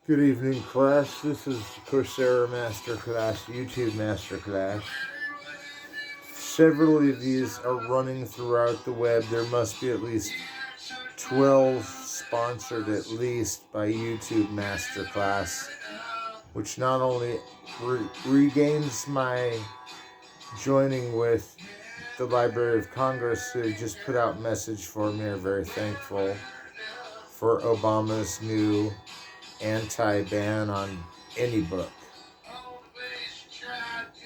Good evening, class. This is Coursera Masterclass, YouTube Masterclass. Several of these are running throughout the web. There must be at least 12 sponsored at least by YouTube Masterclass, which not only regains my joining with the Library of Congress, who just put out a message for me, are very thankful for Obama's new anti-ban on any book.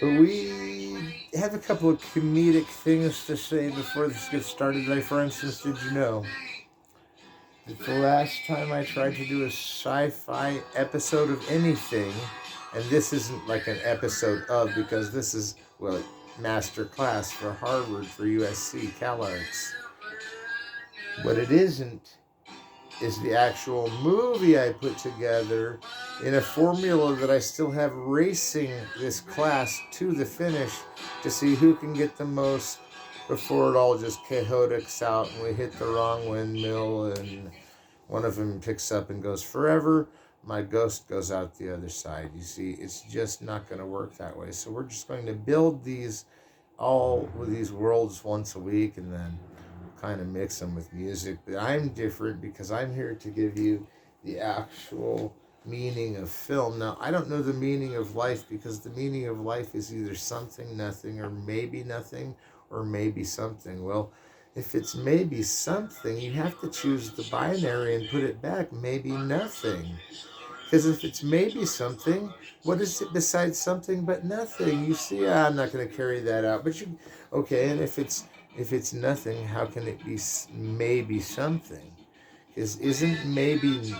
But we have a couple of comedic things to say before this gets started. Like, for instance, did you know that the last time I tried to do a sci-fi episode of anything, and this isn't like an episode of, because this is, well, master class for Harvard, for USC, Calarts. What it isn't is the actual movie I put together in a formula that I still have racing this class to the finish to see who can get the most before it all just chaotics out and we hit the wrong windmill and one of them picks up and goes forever. My ghost goes out the other side. You see, it's just not going to work that way. So we're just going to build these all with these worlds once a week and then kind of mix them with music. But I'm different because I'm here to give you the actual meaning of film. Now, I don't know the meaning of life because the meaning of life is either something, nothing, or maybe nothing, or maybe something. Well, if it's maybe something, you have to choose the binary and put it back, maybe nothing. Because if it's maybe something, what is it besides something but nothing? You see, I'm not going to carry that out. But you, okay, and if it's nothing, how can it be maybe something? Because isn't maybe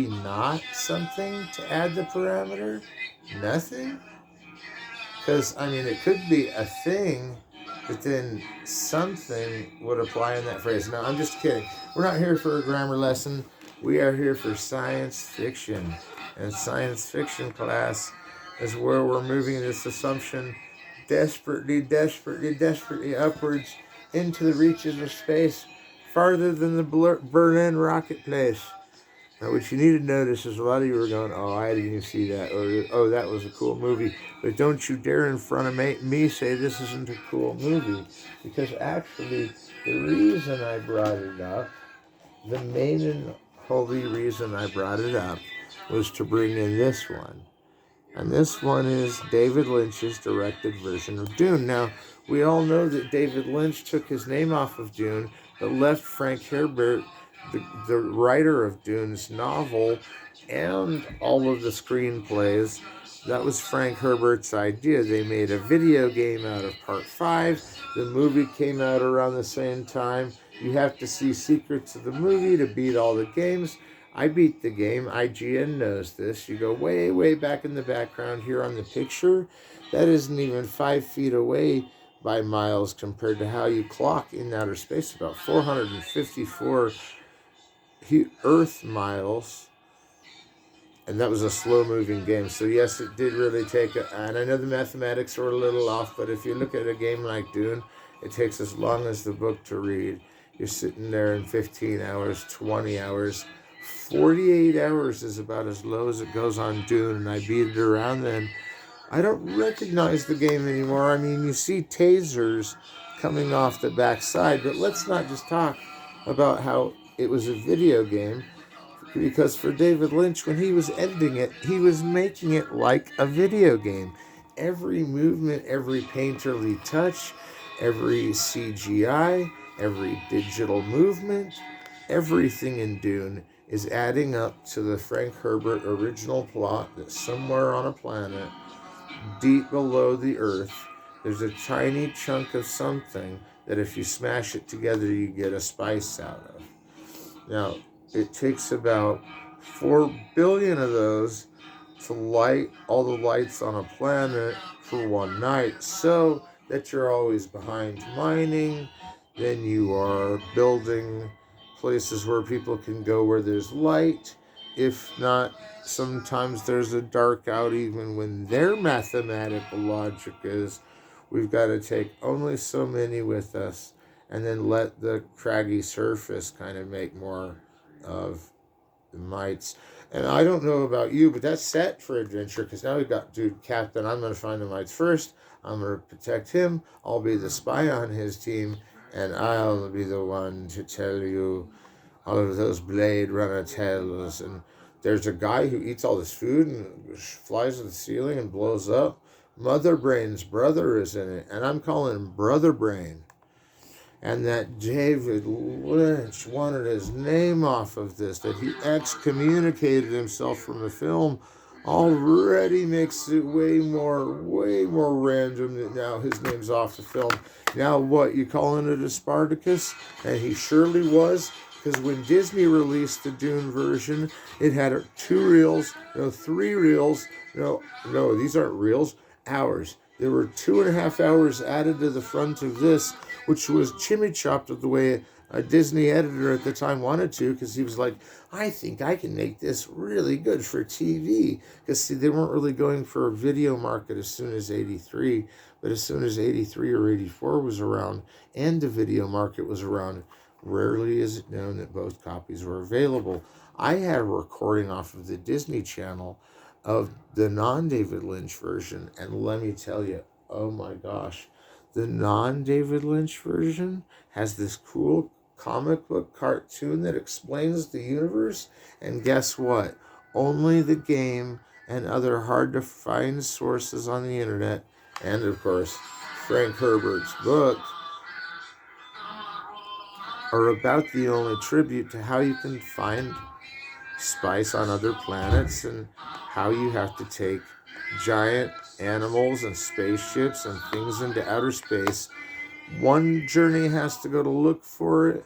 not something to add the parameter? Nothing? Because I mean, it could be a thing, but then something would apply in that phrase. No, I'm just kidding. We're not here for a grammar lesson. We are here for science fiction. And science fiction class is where we're moving this assumption desperately upwards into the reaches of space, farther than the Berlin rocket place. Now, what you need to notice is a lot of you are going, oh, I didn't even see that, or oh, that was a cool movie. But don't you dare in front of me say this isn't a cool movie. Because actually, the reason I brought it up, the main and holy reason I brought it up, was to bring in this one. And this one is David Lynch's directed version of Dune. Now, we all know that David Lynch took his name off of Dune, but left Frank Herbert, the writer of Dune's novel, and all of the screenplays. That was Frank Herbert's idea. They made a video game out of Part 5. The movie came out around the same time. You have to see secrets of the movie to beat all the games. I beat the game. IGN knows this. You go way, way back in the background here on the picture. That isn't even 5 feet away by miles compared to how you clock in outer space, about 454 Earth miles. And that was a slow-moving game. So yes, it did really take and I know the mathematics are a little off, but if you look at a game like Dune, it takes as long as the book to read. You're sitting there in 15 hours, 20 hours. 48 hours is about as low as it goes on Dune, and I beat it around then. I don't recognize the game anymore. I mean, you see tasers coming off the backside, but let's not just talk about how it was a video game, because for David Lynch, when he was editing it, he was making it like a video game. Every movement, every painterly touch, every CGI, every digital movement, everything in Dune is adding up to the Frank Herbert original plot that somewhere on a planet deep below the earth, there's a tiny chunk of something that if you smash it together, you get a spice out of. Now, it takes about 4 billion of those to light all the lights on a planet for one night, so that you're always behind mining. Then you are building places where people can go where there's light. If not, sometimes there's a dark out even when their mathematical logic is we've got to take only so many with us and then let the craggy surface kind of make more of the mites. And I don't know about you, but that's set for adventure, because now we've got dude Captain. I'm going to find the mites first. I'm going to protect him. I'll be the spy on his team, and I'll be the one to tell you all of those Blade Runner tales. And there's a guy who eats all this food and flies to the ceiling and blows up. Mother Brain's brother is in it, and I'm calling him Brother Brain. And that David Lynch wanted his name off of this, that he excommunicated himself from the film, already makes it way more random that now his name's off the film. Now what, you calling it a Spartacus? And he surely was, because when Disney released the Dune version, it had 2 reels, 3 reels, no, these aren't reels, hours. There were 2.5 hours added to the front of this, which was chimmy-chopped of the way a Disney editor at the time wanted to, because he was like, I think I can make this really good for TV. Because, see, they weren't really going for a video market as soon as 83, but as soon as 83 or 84 was around, and the video market was around, rarely is it known that both copies were available. I had a recording off of the Disney Channel of the non-David Lynch version, and let me tell you, oh my gosh, the non-David Lynch version has this cool comic book cartoon that explains the universe, and guess what? Only the game and other hard-to-find sources on the internet, and of course, Frank Herbert's book, are about the only tribute to how you can find spice on other planets, and how you have to take giant animals and spaceships and things into outer space. One journey has to go to look for it.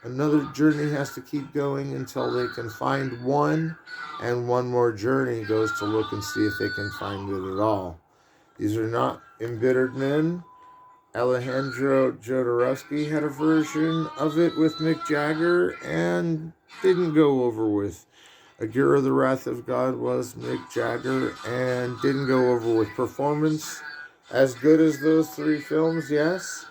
Another journey has to keep going until they can find one. And one more journey goes to look and see if they can find it at all. These are not embittered men. Alejandro Jodorowsky had a version of it with Mick Jagger and didn't go over with. Agira the Wrath of God was Mick Jagger and didn't go over with performance. As good as those 3 films, yes.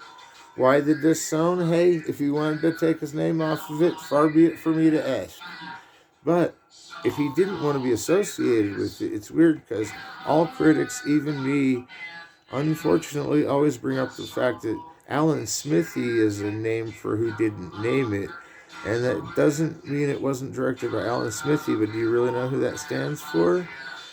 Why did this sound? Hey, if he wanted to take his name off of it, far be it for me to ask. But if he didn't want to be associated with it, it's weird, because all critics, even me, unfortunately always bring up the fact that Alan Smithy is a name for who didn't name it. And that doesn't mean it wasn't directed by Alan Smithy, but do you really know who that stands for?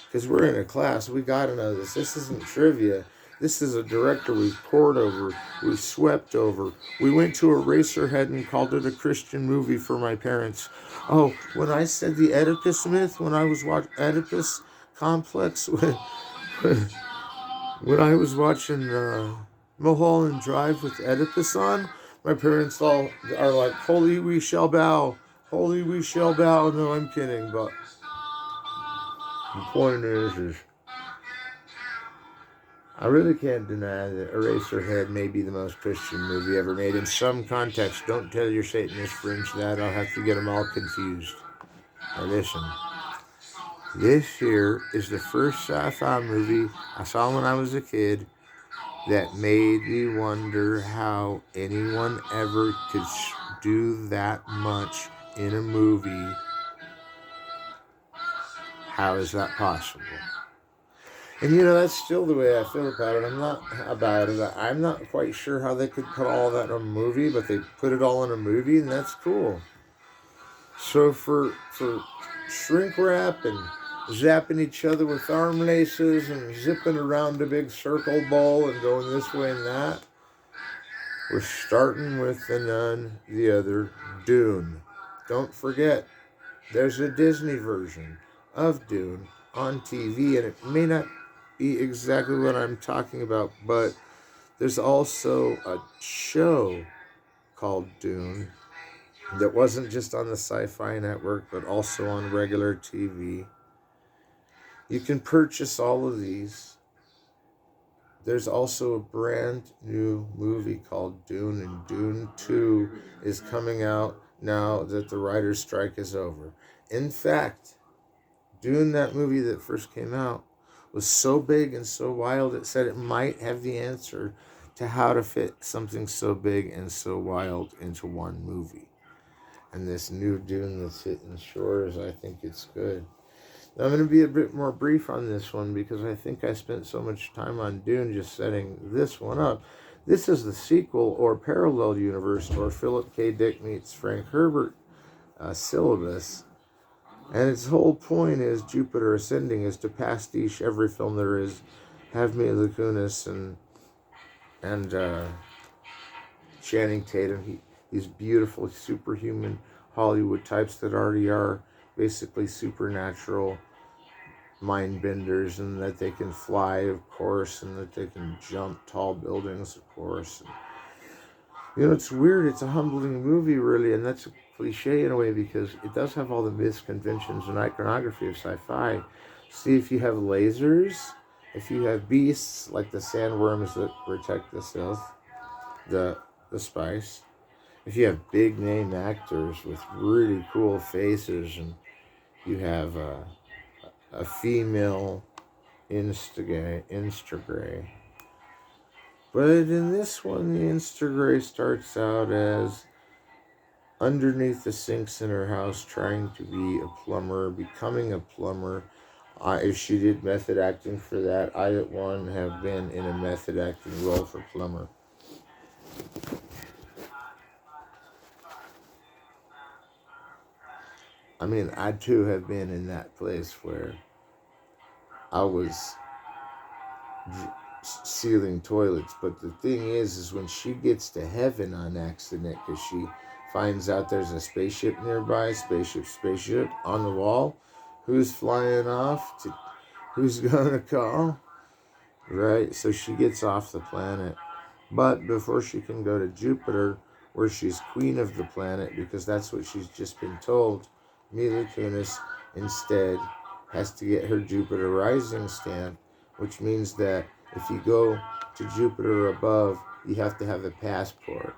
Because we're in a class, we gotta know this. This isn't trivia. This is a director we've poured over, we've swept over. We went to Eraserhead and called it a Christian movie for my parents. Oh, when I said the Oedipus myth, when I was watching Oedipus Complex, when I was watching Mulholland Drive with Oedipus on, my parents all are like, holy we shall bow, holy we shall bow. No, I'm kidding, but the point is I really can't deny that Eraserhead may be the most Christian movie ever made. In some context, don't tell your Satanist friends that. I'll have to get them all confused. Now listen, this here is the first sci-fi movie I saw when I was a kid that made me wonder how anyone ever could do that much in a movie. How is that possible? And that's still the way I feel about it. I'm not quite sure how they could put all that in a movie, but they put it all in a movie, and that's cool. So for shrink wrap and zapping each other with arm laces and zipping around a big circle ball and going this way and that, we're starting with the none the other Dune. Don't forget, there's a Disney version of Dune on TV, and it may not be exactly what I'm talking about, but there's also a show called Dune that wasn't just on the Sci-Fi Network, but also on regular TV. You can purchase all of these. There's also a brand new movie called Dune, and Dune 2 is coming out now that the writer's strike is over. In fact, Dune, that movie that first came out, was so big and so wild, it said it might have the answer to how to fit something so big and so wild into one movie. And this new dune that's hitting shores, I think it's good. Now, I'm going to be a bit more brief on this one because I think I spent so much time on Dune just setting this one up. This is the sequel or parallel universe to our Philip K. Dick meets Frank Herbert syllabus. And its whole point is Jupiter Ascending is to pastiche every film there is, have Mila Kunis and Channing Tatum. These beautiful, superhuman Hollywood types that already are basically supernatural mind benders, and that they can fly, of course, and that they can jump tall buildings, of course. And, it's weird. It's a humbling movie, really, and that's a cliche in a way because it does have all the myths, conventions, and iconography of sci-fi. See, if you have lasers, if you have beasts like the sandworms that protect the Sith, the spice. If you have big name actors with really cool faces, and you have a female Instagray. But in this one, the Instagray starts out as underneath the sinks in her house, trying to be a plumber, becoming a plumber. If she did method acting for that, I, at one, have been in a method acting role for plumber. I mean, I too have been in that place where I was sealing toilets. But the thing is when she gets to heaven on accident, because she finds out there's a spaceship nearby, spaceship on the wall, who's flying off? Who's gonna call? Right? So she gets off the planet. But before she can go to Jupiter, where she's queen of the planet, because that's what she's just been told, Mila Kunis instead has to get her Jupiter Rising stamp, which means that if you go to Jupiter above, you have to have a passport.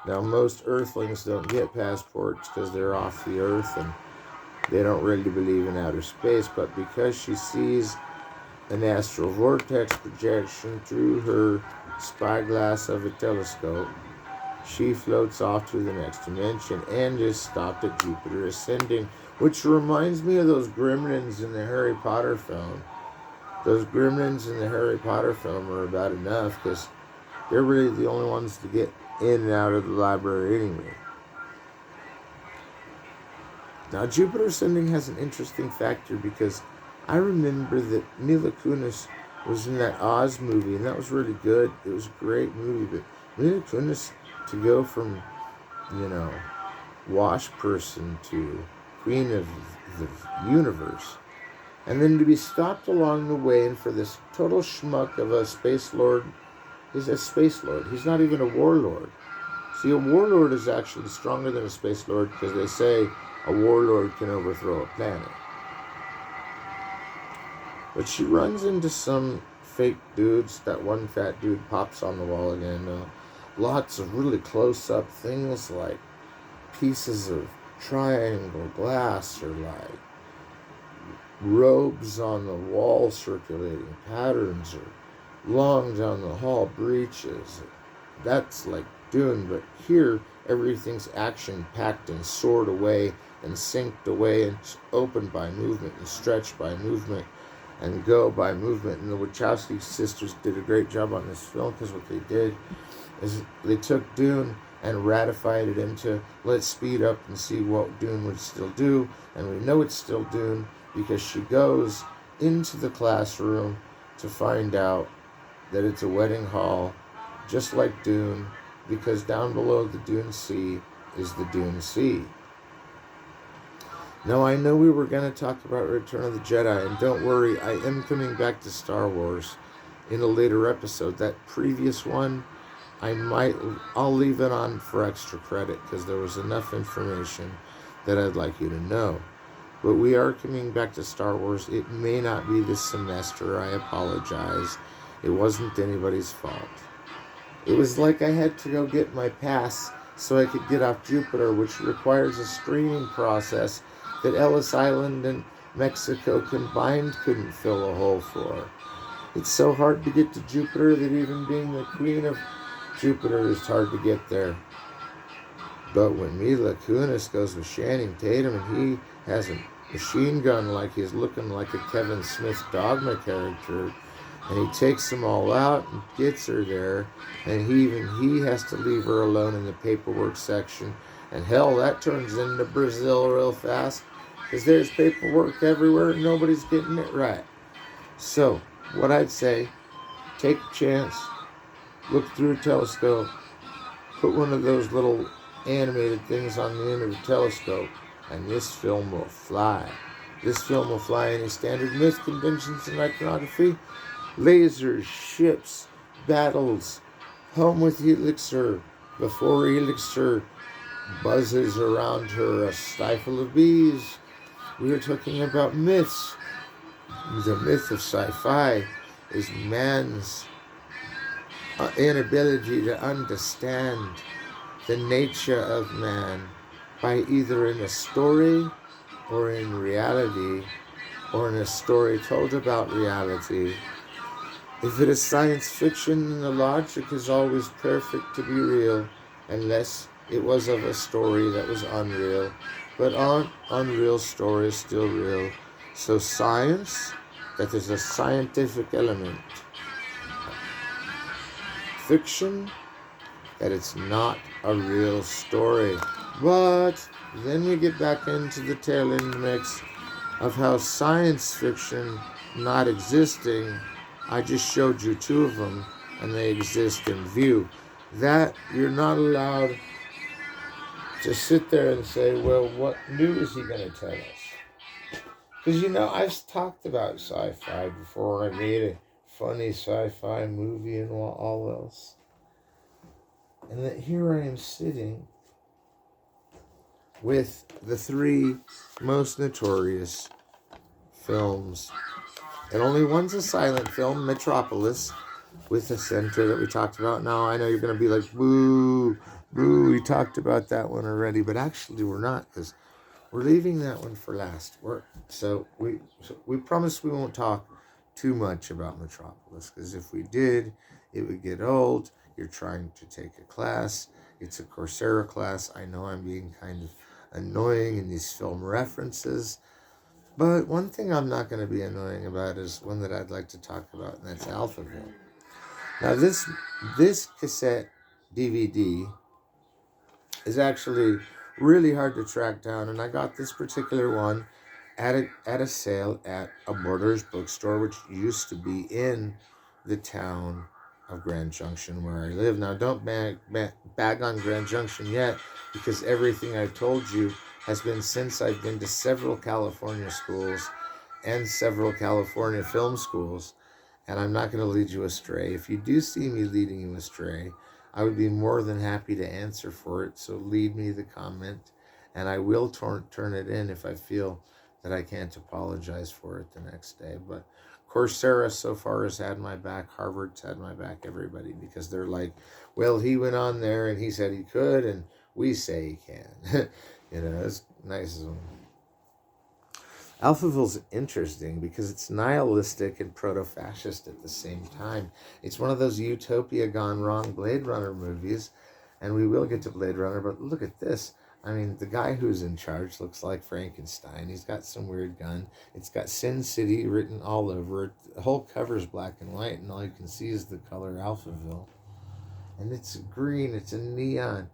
Now, most Earthlings don't get passports because they're off the Earth and they don't really believe in outer space, but because she sees an astral vortex projection through her spyglass of a telescope, she floats off to the next dimension and is stopped at Jupiter Ascending, which reminds me of those gremlins in the Harry Potter film. Those gremlins in the Harry Potter film are about enough because they're really the only ones to get in and out of the library anyway. Now, Jupiter Ascending has an interesting factor because I remember that Mila Kunis was in that Oz movie, and that was really good. It was a great movie, but Mila Kunis, to go from, wash person to queen of the universe, and then to be stopped along the way, and for this total schmuck of a space lord, he's a space lord. He's not even a warlord. See, a warlord is actually stronger than a space lord because they say a warlord can overthrow a planet. But she runs into some fake dudes. That one fat dude pops on the wall again. Lots of really close-up things like pieces of triangle glass or like robes on the wall circulating patterns or long down the hall breaches. That's like Dune, but here everything's action-packed and soared away and synced away and opened by movement and stretched by movement and go by movement. And the Wachowski sisters did a great job on this film because what they did is they took Dune and ratified it into let's speed up and see what Dune would still do. And we know it's still Dune because she goes into the classroom to find out that it's a wedding hall just like Dune, because down below the Dune Sea is the Dune Sea. Now, I know we were going to talk about Return of the Jedi, and don't worry, I am coming back to Star Wars in a later episode. That previous one, I'll leave it on for extra credit because there was enough information that I'd like you to know. But we are coming back to Star Wars. It may not be this semester. I apologize. It wasn't anybody's fault. It was like I had to go get my pass so I could get off Jupiter, which requires a screening process that Ellis Island and Mexico combined couldn't fill a hole for. It's so hard to get to Jupiter that even being the queen of Jupiter is hard to get there. But when Mila Kunis goes with Channing Tatum and he has a machine gun like he's looking like a Kevin Smith Dogma character, and he takes them all out and gets her there, and he has to leave her alone in the paperwork section, and hell, that turns into Brazil real fast because there's paperwork everywhere and nobody's getting it right. So what I'd say, take a chance, look through a telescope, put one of those little animated things on the end of the telescope, and this film will fly. This film will fly any standard myth conventions in iconography. Lasers, ships, battles, home with Elixir, before Elixir buzzes around her, a stifle of bees. We are talking about myths. The myth of sci-fi is man's inability to understand the nature of man by either in a story or in reality or in a story told about reality. If it is science fiction, then the logic is always perfect to be real, unless it was of a story that was unreal. But aren't unreal stories still real? So science, that is a scientific element. Fiction, that it's not a real story. But then we get back into the tail end mix of how science fiction not existing, I just showed you two of them, and they exist in view. That you're not allowed to sit there and say, well, what new is he going to tell us? Because, I've talked about sci-fi before. I made a funny sci-fi movie and all else. And that here I am sitting with the three most notorious films. And only one's a silent film, Metropolis, with the center that we talked about. Now, I know you're going to be like, boo, boo, we talked about that one already. But actually, we're not, because we're leaving that one for last. So we promise we won't talk too much about Metropolis, because if we did, it would get old. You're trying to take a class. It's a Coursera class. I know I'm being kind of annoying in these film references. But one thing I'm not going to be annoying about is one that I'd like to talk about, and that's Alphaville. Now, this cassette DVD is actually really hard to track down, and I got this particular one at a sale at a Borders bookstore, which used to be in the town of Grand Junction where I live. Now, don't bag on Grand Junction yet, because everything I've told you has been since I've been to several California schools and several California film schools, and I'm not going to lead you astray. If you do see me leading you astray, I would be more than happy to answer for it, so leave me the comment, and I will turn it in if I feel that I can't apologize for it the next day. But Coursera so far has had my back. Harvard's had my back, everybody, because they're like, well, he went on there and he said he could, and we say he can. It's nice of him. Alphaville's interesting because it's nihilistic and proto-fascist at the same time. It's one of those utopia gone wrong Blade Runner movies, and we will get to Blade Runner, but look at this. I mean, the guy who's in charge looks like Frankenstein. He's got some weird gun. It's got Sin City written all over it. The whole cover's black and white, and all you can see is the color Alphaville. And it's green. It's a neon.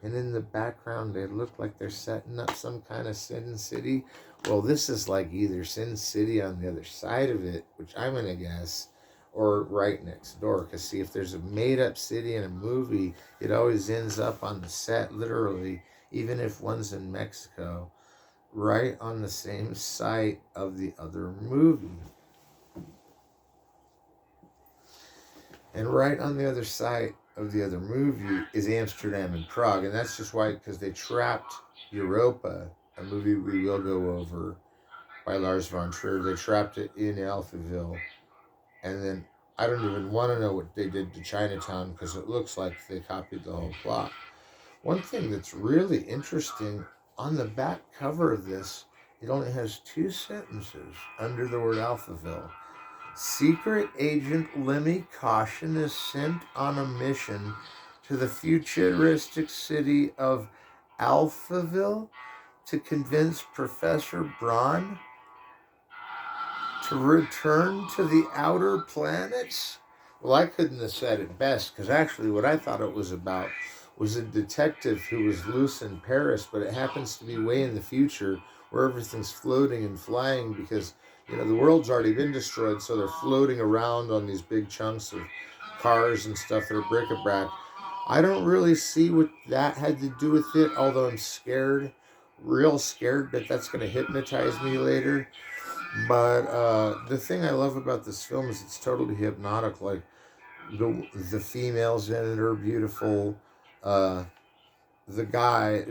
And in the background, they look like they're setting up some kind of Sin City. Well, this is like either Sin City on the other side of it, which I'm going to guess, or right next door. Because, see, if there's a made-up city in a movie, it always ends up on the set, literally, even if one's in Mexico, right on the same site of the other movie. And right on the other side of the other movie is Amsterdam and Prague. And that's just why, because they trapped Europa, a movie we will go over by Lars von Trier. They trapped it in Alphaville. And then I don't even want to know what they did to Chinatown, because it looks like they copied the whole plot. One thing that's really interesting, on the back cover of this, it only has 2 sentences under the word Alphaville. Secret agent Lemmy Caution is sent on a mission to the futuristic city of Alphaville to convince Professor Braun to return to the outer planets? Well, I couldn't have said it best, because actually what I thought it was about was a detective who was loose in Paris, but it happens to be way in the future where everything's floating and flying because, the world's already been destroyed, so they're floating around on these big chunks of cars and stuff that are bric-a-brac. I don't really see what that had to do with it, although I'm scared, real scared that that's going to hypnotize me later. But the thing I love about this film is it's totally hypnotic. Like the females in it are beautiful. Uh, the guy,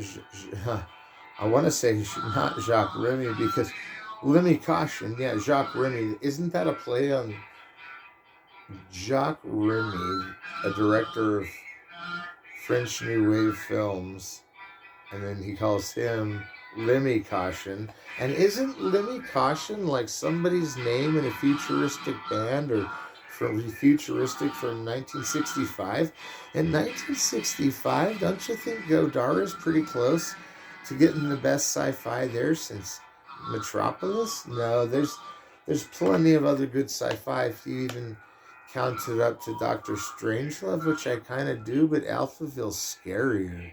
I want to say not Jacques Remy because Lemmy Caution, yeah, Jacques Remy. Isn't that a play on Jacques Remy, a director of French New Wave films? And then he calls him Lemmy Caution. And isn't Lemmy Caution like somebody's name in a futuristic band or from futuristic from 1965? In 1965, don't you think Godard is pretty close to getting the best sci-fi there since Metropolis? No, there's plenty of other good sci-fi if you even count it up to Doctor Strangelove, which I kind of do, but Alphaville's scarier.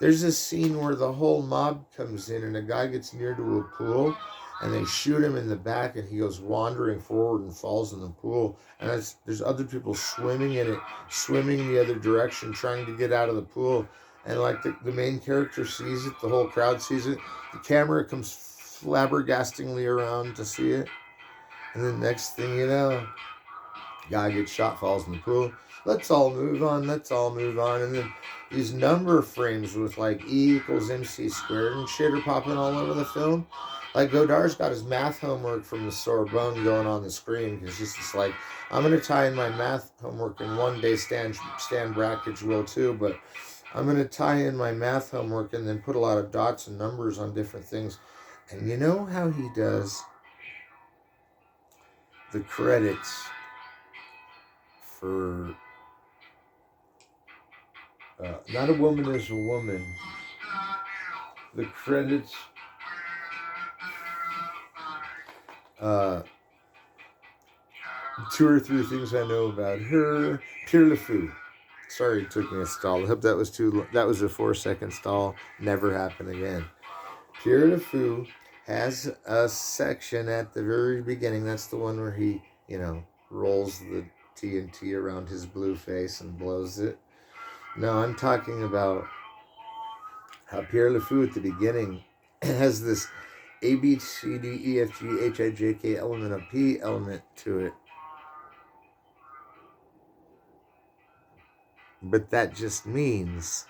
There's this scene where the whole mob comes in and a guy gets near to a pool and they shoot him in the back and he goes wandering forward and falls in the pool. And there's other people swimming in it, swimming the other direction, trying to get out of the pool. And like the main character sees it, the whole crowd sees it. The camera comes flabbergastingly around to see it. And then next thing you know, guy gets shot, falls in the pool. Let's all move on. Let's all move on. And then these number frames with like E equals MC squared and shit are popping all over the film. Like Godard's got his math homework from the Sorbonne going on the screen because it's just like, I'm going to tie in my math homework and one day Stan Brakhage will too, but I'm going to tie in my math homework and then put a lot of dots and numbers on different things. And you know how he does the credits for Not a Woman is a Woman. The credits, 2 or 3 things I know about her. Pierre Le Fou. Sorry, it took me a stall. I hope that was too. That was a 4-second stall. Never happen again. Pierre Le Fou has a section at the very beginning. That's the one where he, rolls the TNT around his blue face and blows it. No, I'm talking about how Pierre Le Fou at the beginning has this A, B, C, D, E, F, G, H, I, J, K element, a P element to it. But that just means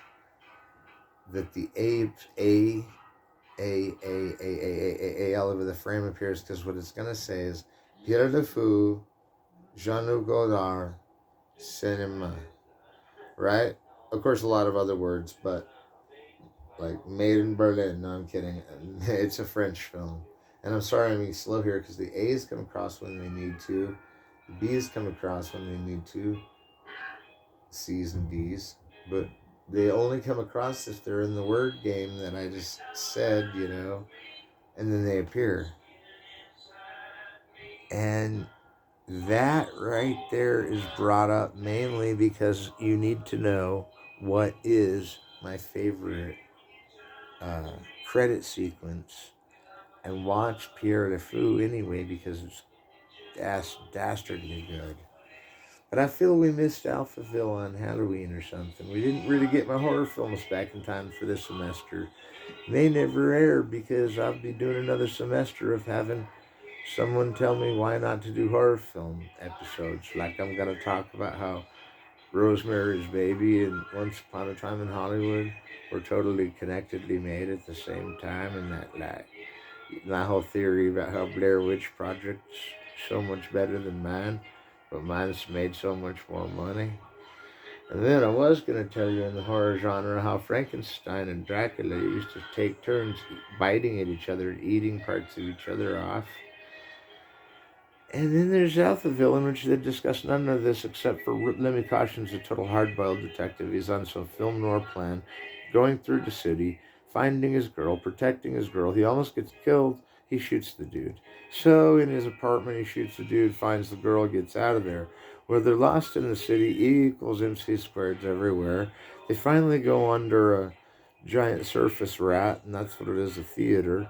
that the A all over the frame appears because what it's going to say is Pierre Le Fou, Jean-Luc Godard, Cinema. Right? Of course, a lot of other words, but like Made in Berlin. No, I'm kidding. It's a French film. And I'm sorry I'm being slow here because the A's come across when they need to. The B's come across when they need to. C's and D's. But they only come across if they're in the word game that I just said, and then they appear. And that right there is brought up mainly because you need to know what is my favorite credit sequence and watch Pierre Le Fou anyway because it's dastardly good. But I feel we missed Alphaville on Halloween or something. We didn't really get my horror films back in time for this semester. They never air because I'll be doing another semester of having someone tell me why not to do horror film episodes. Like I'm going to talk about how Rosemary's Baby and Once Upon a Time in Hollywood were totally connectedly made at the same time, and that my whole theory about how Blair Witch Project's so much better than mine, but mine's made so much more money. And then I was going to tell you in the horror genre how Frankenstein and Dracula used to take turns biting at each other, eating parts of each other off. And then there's Alphaville, in which they discuss none of this except for Lemmy Caution's a total hard-boiled detective. He's on some film noir plan, going through the city, finding his girl, protecting his girl. He almost gets killed. He shoots the dude. So in his apartment, he shoots the dude, finds the girl, gets out of there. Where they're lost in the city, E equals MC squared everywhere. They finally go under a giant surface rat, and that's what it is, a theater.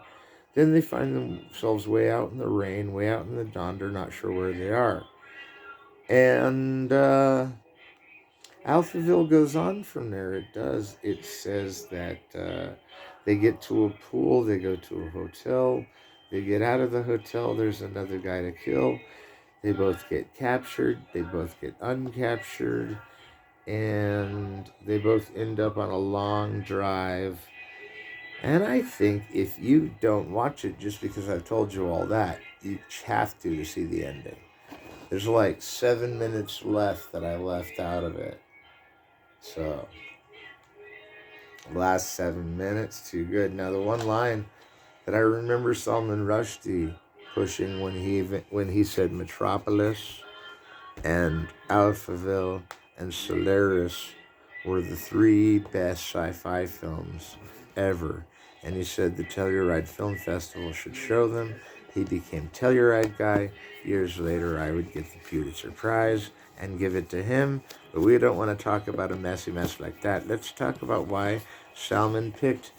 Then they find themselves way out in the rain, way out in the dawn. They're not sure where they are. And Alphaville goes on from there. It does. It says that they get to a pool, they go to a hotel, they get out of the hotel, there's another guy to kill. They both get captured, they both get uncaptured, and they both end up on a long drive. And I think if you don't watch it just because I've told you all that, you have to see the ending. There's like 7 minutes left that I left out of it. So, last 7 minutes, too good. Now, the one line that I remember Salman Rushdie pushing when he said Metropolis and Alphaville and Solaris were the 3 best sci-fi films ever. And he said the Telluride Film Festival should show them. He became Telluride guy. Years later, I would get the Pulitzer Prize and give it to him. But we don't want to talk about a messy mess like that. Let's talk about why Salman picked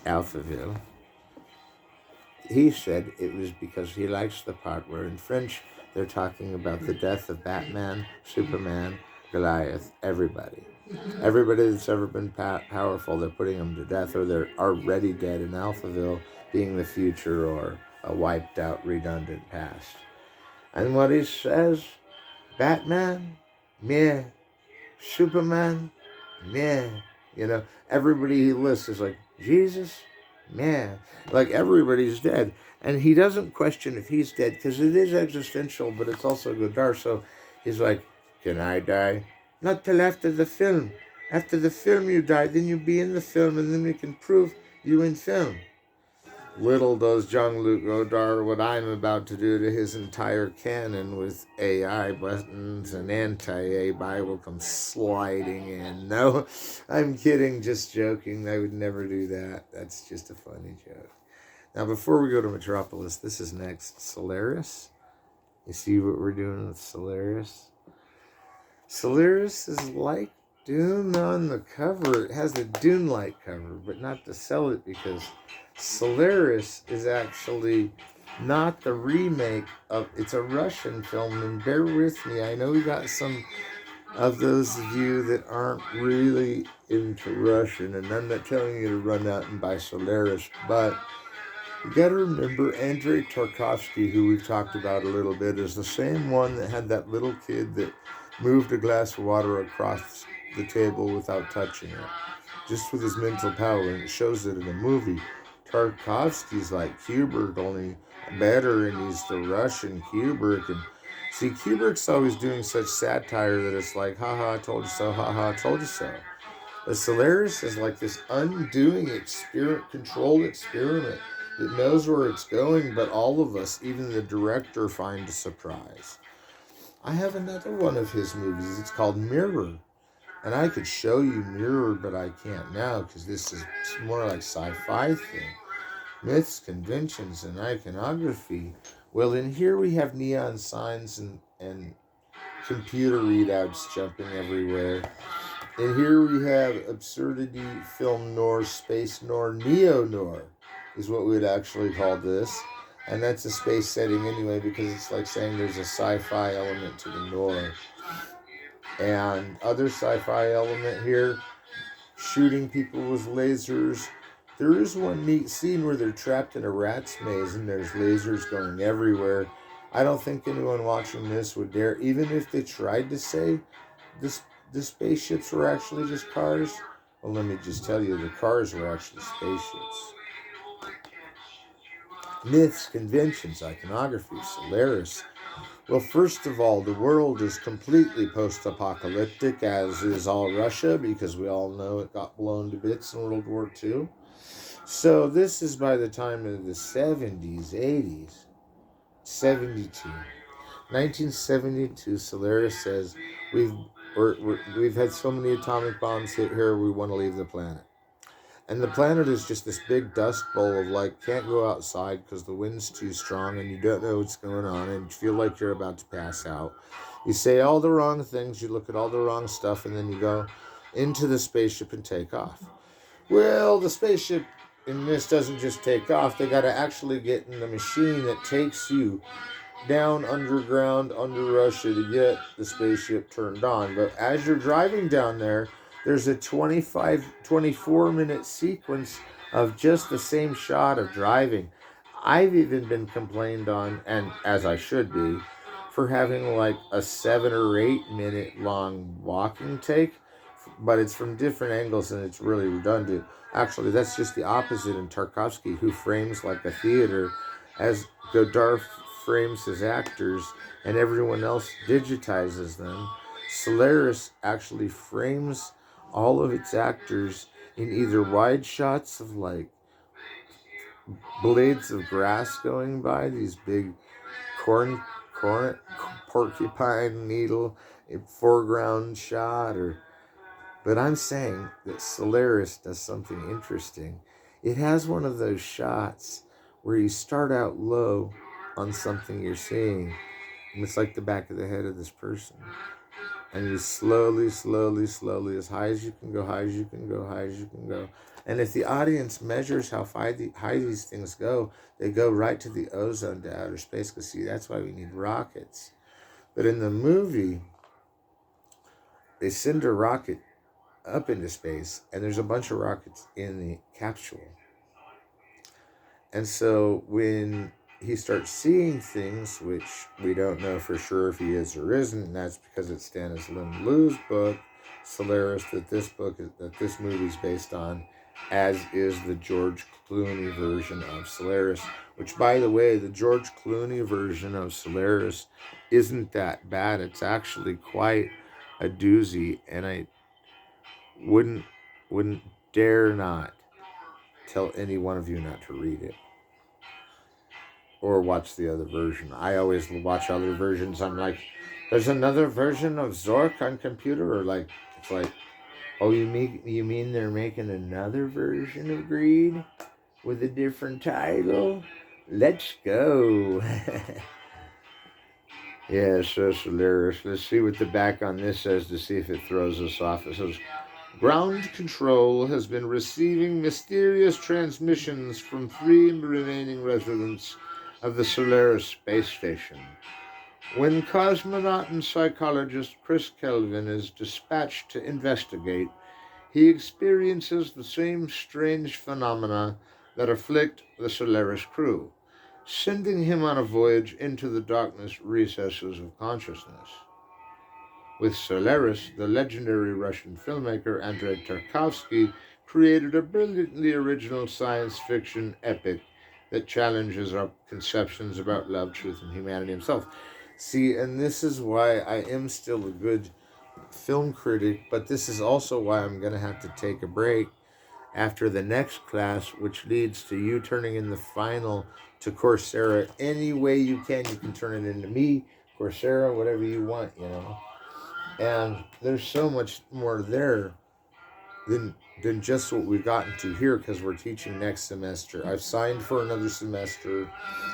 Alphaville. He said it was because he likes the part where in French they're talking about the death of Batman, Superman, Goliath, everybody. Everybody that's ever been powerful, they're putting them to death, or they're already dead, in Alphaville being the future or a wiped out, redundant past. And what he says, Batman, meh. Superman, meh. You know, everybody he lists is like, Jesus, meh. Like everybody's dead. And he doesn't question if he's dead, because it is existential, but it's also Godard. So he's like, can I die? Not till after the film. After the film you die, then you be in the film, and then we can prove you in film. Little does Jean-Luc Godard what I'm about to do to his entire canon with AI buttons and anti-AI will come sliding in. No, I'm kidding, just joking. I would never do that. That's just a funny joke. Now, before we go to Metropolis, this is next. Solaris. You see what we're doing with Solaris? Solaris is like Dune on the cover. It has a Dune-like cover, but not to sell it, because Solaris is actually not the remake of... It's a Russian film, and bear with me. I know we got some of those of you that aren't really into Russian, and I'm not telling you to run out and buy Solaris, but you gotta remember Andrei Tarkovsky, who we've talked about a little bit, is the same one that had that little kid that moved a glass of water across the table without touching it, just with his mental power, and it shows it in the movie. Tarkovsky's like Kubrick, only better, and he's the Russian Kubrick. And see, Kubrick's always doing such satire that it's like, haha, I told you so, haha, I told you so. But Solaris is like this undoing controlled experiment that knows where it's going, but all of us, even the director, find a surprise. I have another one of his movies. It's called Mirror. And I could show you Mirror, but I can't now, because this is more like sci-fi thing. Myths, conventions, and iconography. Well, in here we have neon signs and computer readouts jumping everywhere. And here we have absurdity, film noir, space noir, neo-noir is what we would actually call this. And that's a space setting anyway, because it's like saying there's a sci-fi element to the noir. And other sci-fi element here, shooting people with lasers. There is one neat scene where they're trapped in a rat's maze and there's lasers going everywhere. I don't think anyone watching this would dare, even if they tried to say the spaceships were actually just cars. Well, let me just tell you, the cars were actually spaceships. Myths, conventions, iconography, Solaris. Well, first of all, the world is completely post-apocalyptic, as is all Russia, because we all know it got blown to bits in World War II. So this is by the time of the 70s, 80s, 72. 1972, Solaris says, we've had so many atomic bombs hit here, we want to leave the planet. And the planet is just this big dust bowl of like, can't go outside because the wind's too strong and you don't know what's going on and you feel like you're about to pass out. You say all the wrong things, you look at all the wrong stuff, and then you go into the spaceship and take off. Well, the spaceship in this doesn't just take off. They got to actually get in the machine that takes you down underground under Russia to get the spaceship turned on. But as you're driving down there, there's a 24-minute sequence of just the same shot of driving. I've even been complained on, and as I should be, for having like a 7 or 8 minute long walking take, but it's from different angles and it's really redundant. Actually, that's just the opposite in Tarkovsky, who frames like a theater, as Godard frames his actors and everyone else digitizes them. Solaris actually frames all of its actors in either wide shots of like blades of grass going by, these big corn porcupine needle foreground shot, or but I'm saying that Solaris does something interesting. It has one of those shots where you start out low on something you're seeing, and it's like the back of the head of this person. And you slowly, as high as you can go, high as you can go, high as you can go. And if the audience measures how high these things go, they go right to the ozone, to outer space. Because see, that's why we need rockets. But in the movie, they send a rocket up into space, and there's a bunch of rockets in the capsule. And so when he starts seeing things, which we don't know for sure if he is or isn't, and that's because it's Stanislas Lemloux's book, Solaris, that this movie's based on, as is the George Clooney version of Solaris, which, by the way, the George Clooney version of Solaris isn't that bad. It's actually quite a doozy, and I wouldn't dare not tell any one of you not to read it or watch the other version. I always watch other versions. I'm like, there's another version of Zork on computer, or like, it's like, oh, you mean they're making another version of Greed with a different title? Let's go. Yeah, so Solaris. Let's see what the back on this says to see if it throws us off. It says, ground control has been receiving mysterious transmissions from 3 remaining residents of the Solaris space station. When cosmonaut and psychologist Chris Kelvin is dispatched to investigate, he experiences the same strange phenomena that afflict the Solaris crew, sending him on a voyage into the darkness recesses of consciousness. With Solaris, the legendary Russian filmmaker Andrei Tarkovsky created a brilliantly original science fiction epic that challenges our conceptions about love, truth, and humanity himself. See, and this is why I am still a good film critic, but this is also why I'm going to have to take a break after the next class, which leads to you turning in the final to Coursera any way you can. You can turn it into me, Coursera, whatever you want, you know. And there's so much more there than just what we've gotten to here, because we're teaching next semester. I've signed for another semester.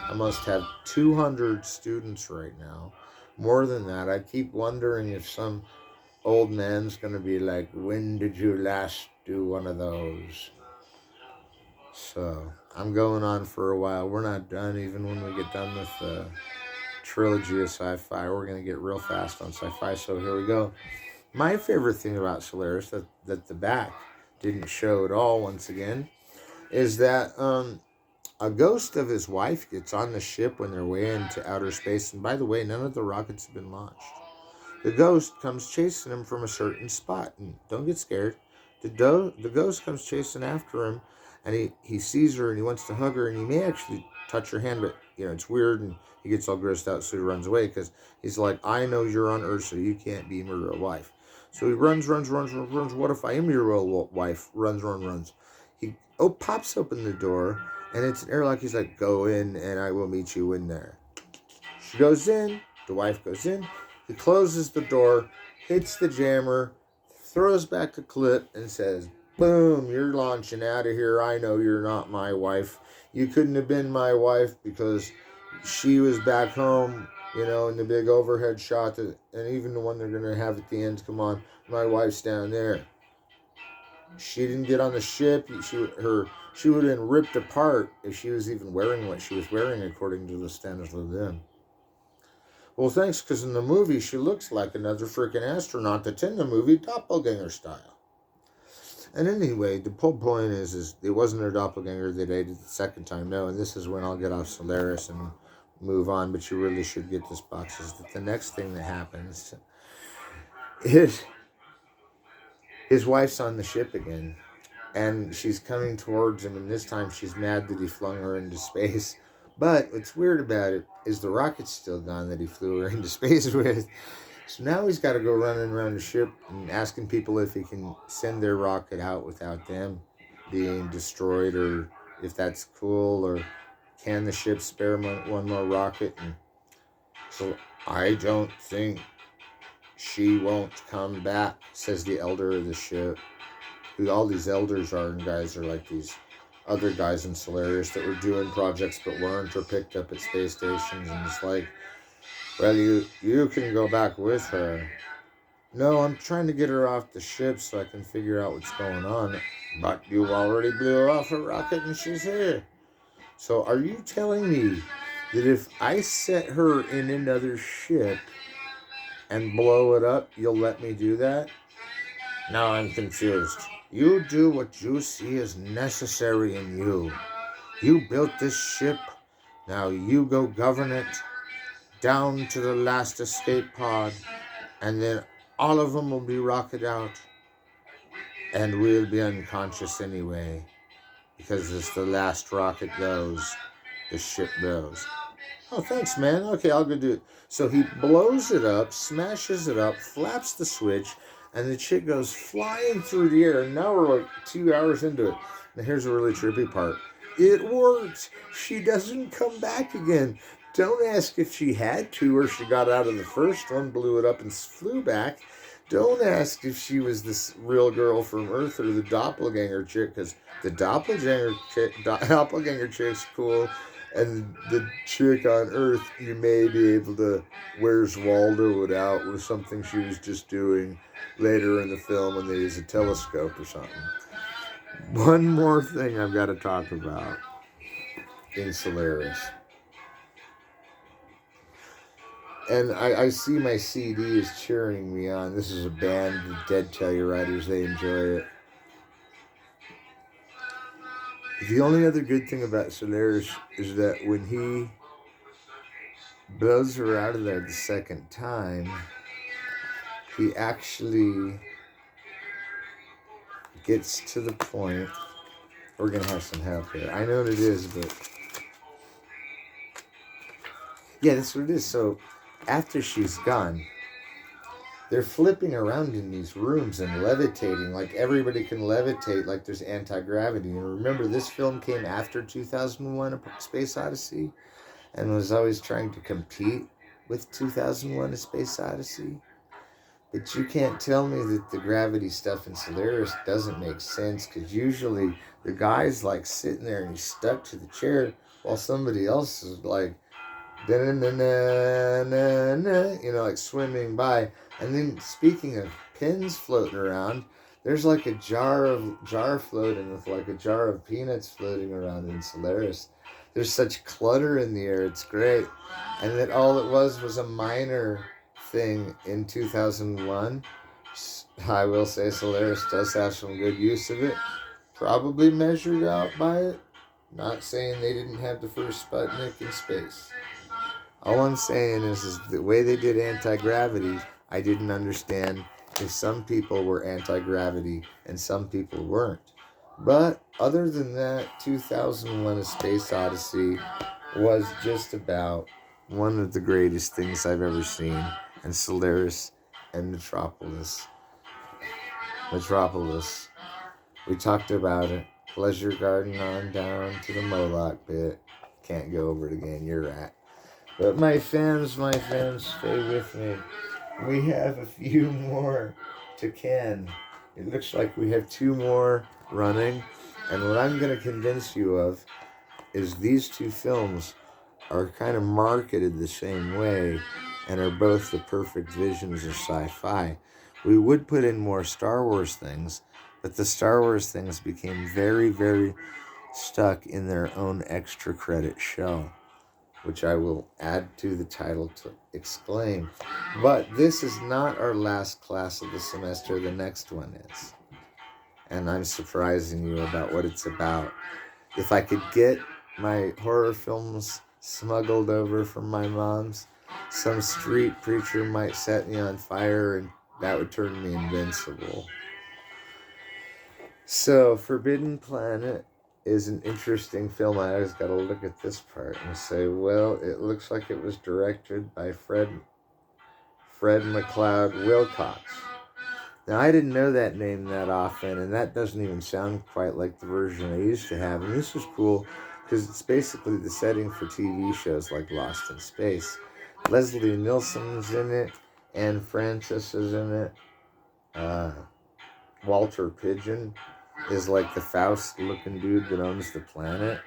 I must have 200 students right now. More than that. I keep wondering if some old man's going to be like, when did you last do one of those? So I'm going on for a while. We're not done. Even when we get done with the trilogy of sci-fi, we're going to get real fast on sci-fi. So here we go. My favorite thing about Solaris that the back didn't show at all, once again, is that a ghost of his wife gets on the ship when they're way into outer space. And by the way, none of the rockets have been launched. The ghost comes chasing him from a certain spot. And don't get scared. The ghost comes chasing after him, and he sees her and he wants to hug her, and he may actually touch her hand, but you know, it's weird, and he gets all grossed out, so he runs away, because he's like, I know you're on Earth, so you can't be my real wife. So he runs. What if I am your real wife? Runs. He pops open the door, and it's an airlock. He's like, go in, and I will meet you in there. She goes in. The wife goes in. He closes the door, hits the jammer, throws back the clip, and says, Boom, you're launching out of here. I know you're not my wife. You couldn't have been my wife because she was back home, in the big overhead shot, and even the one they're going to have at the end. Come on, my wife's down there. She didn't get on the ship. She would have been ripped apart if she was even wearing what she was wearing, according to the standards of them. Well, thanks, because in the movie, she looks like another freaking astronaut that's in the movie, doppelganger style. And anyway, the whole point is it wasn't her doppelganger that dated the second time, no, and this is when I'll get off Solaris and move on, but you really should get this box, is that the next thing that happens is his wife's on the ship again, and she's coming towards him, and this time she's mad that he flung her into space. But what's weird about it is the rocket's still gone that he flew her into space with. So now he's got to go running around the ship and asking people if he can send their rocket out without them being destroyed, or if that's cool, or can the ship spare one more rocket. And so, I don't think she won't come back, says the elder of the ship. Who all these elders are, and guys are like these other guys in Solaris that were doing projects but weren't, or picked up at space stations, and it's like, well, you can go back with her. No, I'm trying to get her off the ship so I can figure out what's going on. But you already blew off a rocket and she's here. So are you telling me that if I set her in another ship and blow it up, you'll let me do that? No, I'm confused. You do what you see as necessary in you. You built this ship. Now you go govern it down to the last escape pod, and then all of them will be rocketed out, and we'll be unconscious anyway, because as the last rocket goes, the ship goes. Oh, thanks, man. Okay, I'll go do it. So he blows it up, smashes it up, flaps the switch, and the chick goes flying through the air. And now we're like 2 hours into it. Now here's a really trippy part. It worked. She doesn't come back again. Don't ask if she had to, or she got out of the first one, blew it up, and flew back. Don't ask if she was this real girl from Earth or the doppelganger chick, because the doppelganger chick's cool, and the chick on Earth, you may be able to Where's Waldo it out with something she was just doing later in the film when they use a telescope or something. One more thing I've got to talk about in Solaris. And I see my CD is cheering me on. This is a band, the Dead Tellurriders. They enjoy it. The only other good thing about Solaris is that when he blows her out of there the second time, he actually gets to the point. We're going to have some help here. I know what it is, but yeah, that's what it is. So after she's gone, they're flipping around in these rooms and levitating, like everybody can levitate, like there's anti-gravity. And remember, this film came after 2001, A Space Odyssey, and was always trying to compete with 2001, A Space Odyssey. But you can't tell me that the gravity stuff in Solaris doesn't make sense, because usually the guy's like sitting there and he's stuck to the chair while somebody else is like, like swimming by. And then, speaking of pins floating around, there's like a jar floating with like a jar of peanuts floating around in Solaris. There's such clutter in the air, it's great. And that all it was a minor thing in 2001. I will say Solaris does have some good use of it. Probably measured out by it. Not saying they didn't have the first Sputnik in space. All I'm saying is the way they did anti-gravity, I didn't understand if some people were anti-gravity and some people weren't. But other than that, 2001: A Space Odyssey was just about one of the greatest things I've ever seen. And Solaris and Metropolis. We talked about it. Pleasure Garden on down to the Moloch bit. Can't go over it again, you're right. But my fans, stay with me. We have a few more to Ken. It looks like we have 2 more running. And what I'm going to convince you of is these 2 films are kind of marketed the same way and are both the perfect visions of sci-fi. We would put in more Star Wars things, but the Star Wars things became very, very stuck in their own extra credit show, which I will add to the title to exclaim. But this is not our last class of the semester. The next one is. And I'm surprising you about what it's about. If I could get my horror films smuggled over from my mom's, some street preacher might set me on fire and that would turn me invincible. So, Forbidden Planet is an interesting film. I always got to look at this part and say, well, it looks like it was directed by Fred McLeod Wilcox. Now, I didn't know that name that often, and that doesn't even sound quite like the version I used to have. And this is cool because it's basically the setting for TV shows like Lost in Space. Leslie Nielsen's in it, Anne Francis is in it. Walter Pidgeon is like the Faust-looking dude that owns the planet.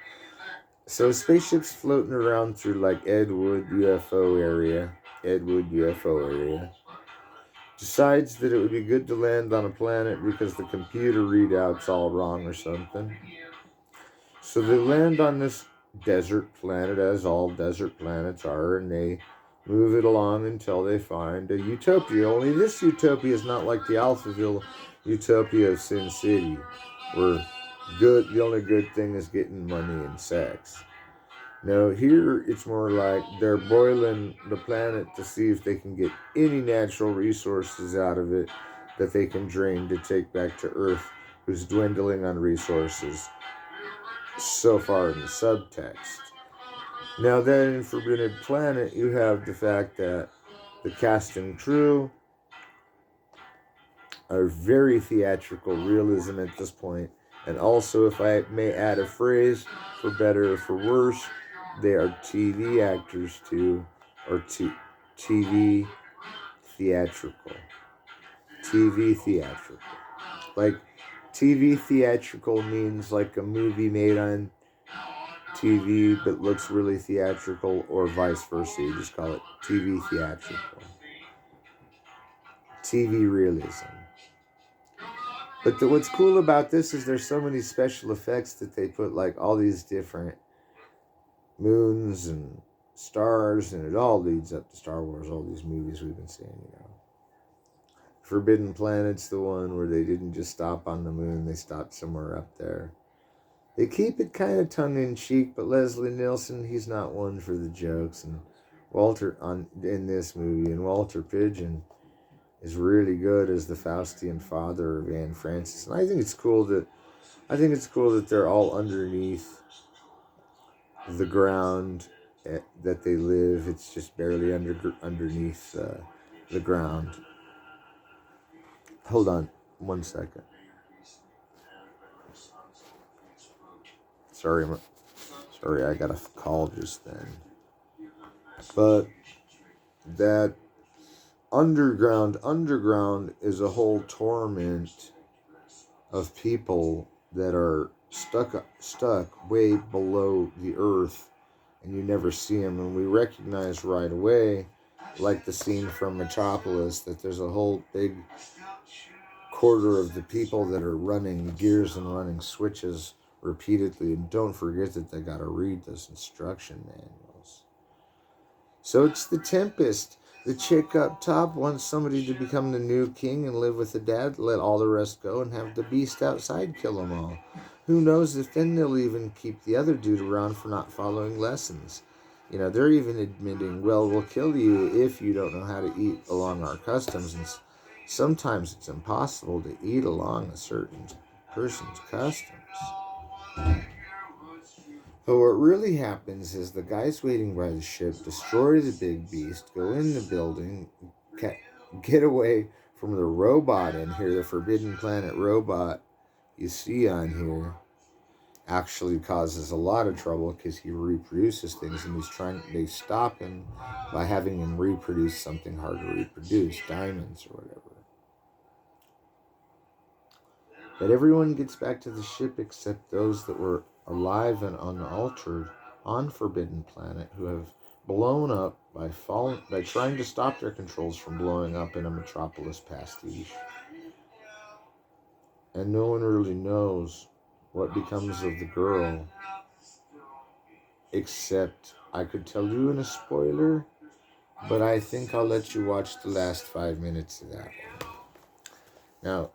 So spaceships floating around through like Edgewood UFO area. Decides that it would be good to land on a planet because the computer readout's all wrong or something. So they land on this desert planet, as all desert planets are, and they move it along until they find a utopia. Only this utopia is not like the Alphaville utopia of Sin City, where the only good thing is getting money and sex. No, here it's more like they're boiling the planet to see if they can get any natural resources out of it that they can drain to take back to Earth, who's dwindling on resources so far in the subtext. Now then, in Forbidden Planet, you have the fact that the cast and crew are very theatrical realism at this point. And also, if I may add a phrase, for better or for worse, they are TV actors too, or TV theatrical. TV theatrical. Like, TV theatrical means like a movie made on TV but looks really theatrical, or vice versa. You just call it TV theatrical. TV realism. But what's cool about this is there's so many special effects that they put like all these different moons and stars, and it all leads up to Star Wars, all these movies we've been seeing, you know. Forbidden Planet's the one where they didn't just stop on the moon, they stopped somewhere up there. They keep it kind of tongue-in-cheek, but Leslie Nielsen, he's not one for the jokes, and in this movie, and Walter Pidgeon is really good as the Faustian father of Anne Francis. And I think it's cool that they're all underneath the ground that they live. It's just barely underneath the ground. Hold on 1 second. Sorry, I got a call just then. But that underground is a whole torment of people that are stuck way below the earth, and you never see them. And we recognize right away, like the scene from Metropolis, that there's a whole big quarter of the people that are running gears and running switches repeatedly. And don't forget that they got to read those instruction manuals. So it's the Tempest. The chick up top wants somebody to become the new king and live with the dad, let all the rest go, and have the beast outside kill them all. Who knows if then they'll even keep the other dude around for not following lessons. You know, they're even admitting, well, we'll kill you if you don't know how to eat along our customs. And sometimes it's impossible to eat along a certain person's customs. But what really happens is the guys waiting by the ship destroy the big beast, go in the building, get away from the robot in here. The Forbidden Planet robot you see on here actually causes a lot of trouble because he reproduces things, and they stop him by having him reproduce something hard to reproduce, diamonds or whatever. But everyone gets back to the ship except those that were alive and unaltered on Forbidden Planet, who have blown up by trying to stop their controls from blowing up in a metropolis pastiche. And no one really knows what becomes of the girl, except I could tell you in a spoiler, but I think I'll let you watch the last 5 minutes of that one. Now,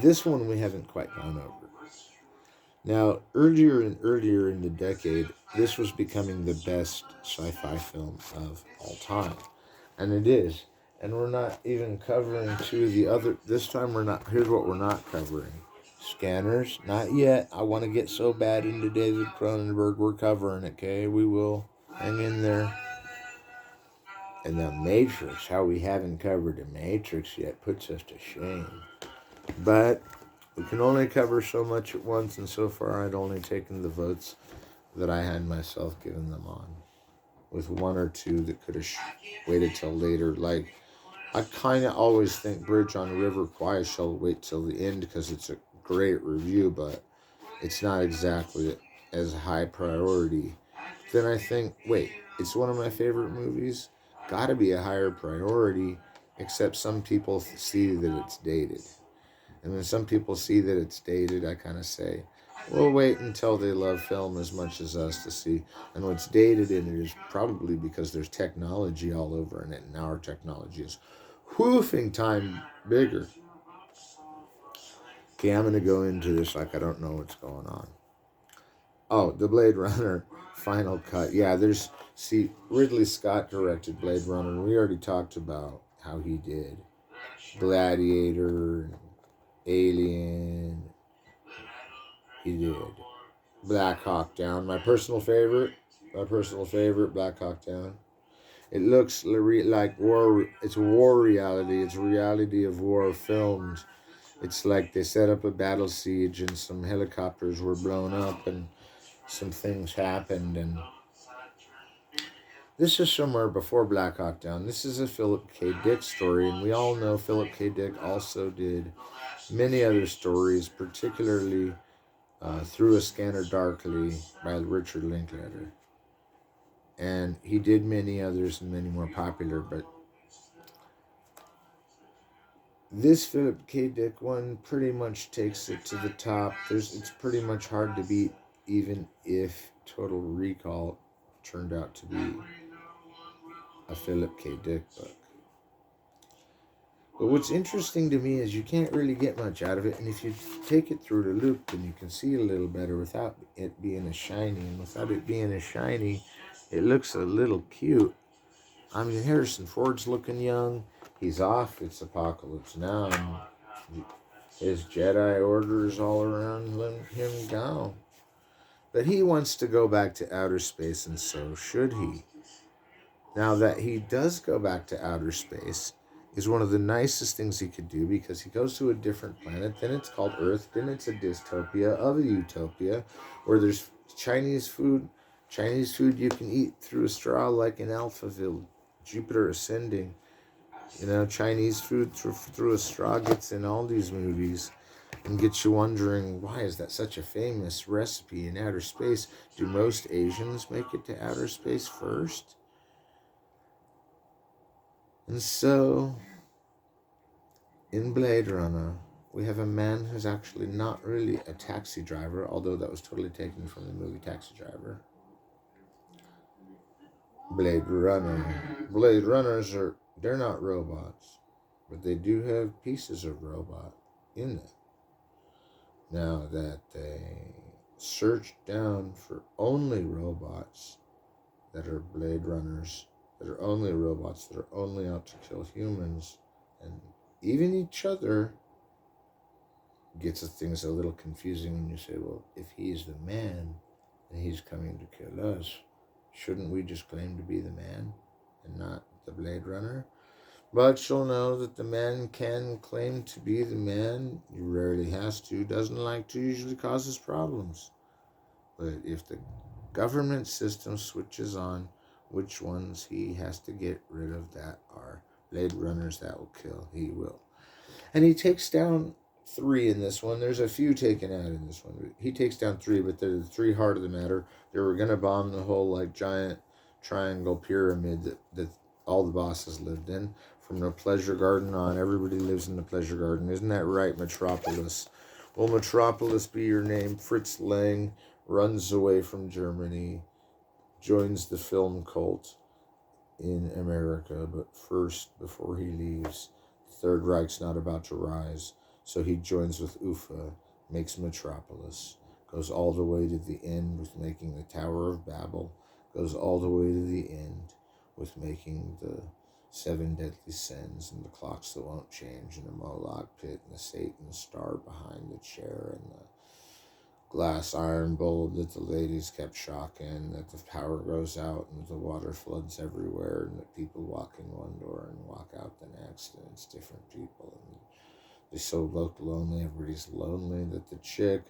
this one we haven't quite gone over. Now, earlier in the decade, this was becoming the best sci-fi film of all time. And it is. And we're not even covering two of the other. This time here's what we're not covering. Scanners, not yet. I want to get so bad into David Cronenberg. We're covering it, okay? We will. Hang in there. And the Matrix, how we haven't covered the Matrix yet puts us to shame. But we can only cover so much at once, and so far I'd only taken the votes that I had myself given them on, with one or two that could have waited till later. Like, I kind of always think Bridge on River Kwai shall wait till the end because it's a great review, but it's not exactly as high priority. Then I think, wait, it's one of my favorite movies. Gotta be a higher priority, except some people see that it's dated. And when some people see that it's dated, I kind of say, we'll wait until they love film as much as us to see. And what's dated in it is probably because there's technology all over in it, and our technology is whoofing time bigger. Okay, I'm going to go into this like I don't know what's going on. Oh, the Blade Runner final cut. Yeah, Ridley Scott directed Blade Runner, and we already talked about how he did Gladiator, Alien. He did Black Hawk Down, my personal favorite, Black Hawk Down. It looks like war. It's war reality. It's reality of war filmed. It's like they set up a battle siege and some helicopters were blown up and some things happened. And this is somewhere before Black Hawk Down. This is a Philip K. Dick story, and we all know Philip K. Dick also did many other stories, particularly Through a Scanner Darkly by Richard Linklater. And he did many others and many more popular, but this Philip K. Dick one pretty much takes it to the top. It's pretty much hard to beat, even if Total Recall turned out to be a Philip K. Dick book. But what's interesting to me is you can't really get much out of it, and if you take it through the loop, then you can see it a little better without it being as shiny. And without it being as shiny, it looks a little cute. I mean, Harrison Ford's looking young. He's off. It's Apocalypse Now. And his Jedi orders all around him go. But he wants to go back to outer space, and so should he. Now that he does go back to outer space is one of the nicest things he could do, because he goes to a different planet. Then it's called Earth. Then it's a dystopia of a utopia where there's Chinese food you can eat through a straw, like in Alphaville, Jupiter Ascending. You know, Chinese food through a straw gets in all these movies and gets you wondering, why is that such a famous recipe in outer space? Do most Asians make it to outer space first? And so, in Blade Runner, we have a man who's actually not really a taxi driver, although that was totally taken from the movie Taxi Driver. Blade Runners they're not robots, but they do have pieces of robot in them. Now that they search down for only robots that are Blade Runners, that are only robots, that are only out to kill humans, and even each other, gets things a little confusing when you say, well, if he's the man and he's coming to kill us, shouldn't we just claim to be the man and not the Blade Runner? But you'll know that the man can claim to be the man. He rarely has to, doesn't like to, usually causes problems. But if the government system switches on which ones he has to get rid of that are Blade Runners that will kill, he will. And he takes down 3 in this one. There's a few taken out in this one. He takes down 3, but they're the 3 heart of the matter. They were going to bomb the whole, like, giant triangle pyramid that all the bosses lived in. From the pleasure garden on, everybody lives in the pleasure garden. Isn't that right, Metropolis? Will Metropolis be your name? Fritz Lang runs away from Germany, joins the film cult in America, but first, before he leaves, the Third Reich's not about to rise, so he joins with Ufa, makes Metropolis, goes all the way to the end with making the Tower of Babel, goes all the way to the end with making the 7 deadly sins and the clocks that won't change and the Moloch pit and the Satan star behind the chair and the glass iron bulb that the ladies kept shocking, that the power goes out and the water floods everywhere and that people walk in one door and walk out the next and it's different people and they're so lonely, everybody's lonely, that the chick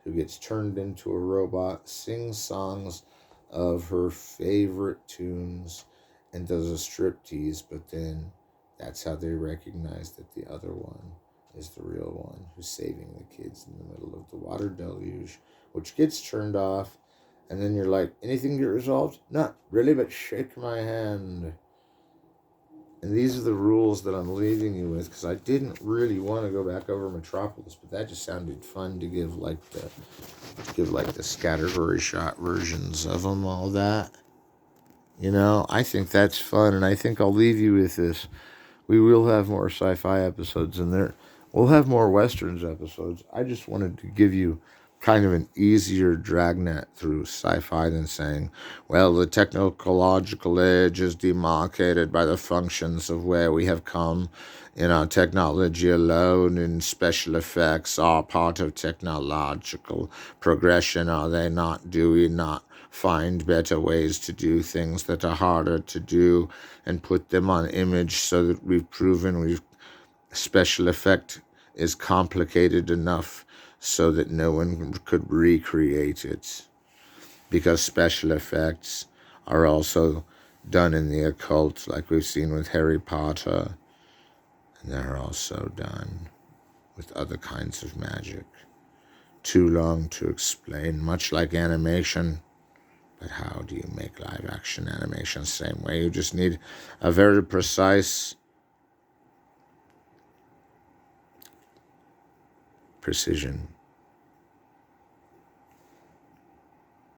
who gets turned into a robot sings songs of her favorite tunes and does a striptease, but then that's how they recognize that the other one is the real one who's saving the kids in the middle of the water deluge, which gets turned off, and then you're like, anything get resolved? Not really, but shake my hand. And these are the rules that I'm leaving you with, because I didn't really want to go back over Metropolis, but that just sounded fun to give like the scattergory shot versions of them, all that. You know, I think that's fun, and I think I'll leave you with this. We will have more sci-fi episodes in there. We'll have more Westerns episodes. I just wanted to give you kind of an easier dragnet through sci-fi than saying, well, the technological age is demarcated by the functions of where we have come in our technology alone, and special effects are part of technological progression, are they not? Do we not find better ways to do things that are harder to do and put them on image so that we've proven special effect is complicated enough so that no one could recreate it, because special effects are also done in the occult, like we've seen with Harry Potter, and they're also done with other kinds of magic. Too long to explain, much like animation. But how do you make live action animation? Same way, you just need a very precise precision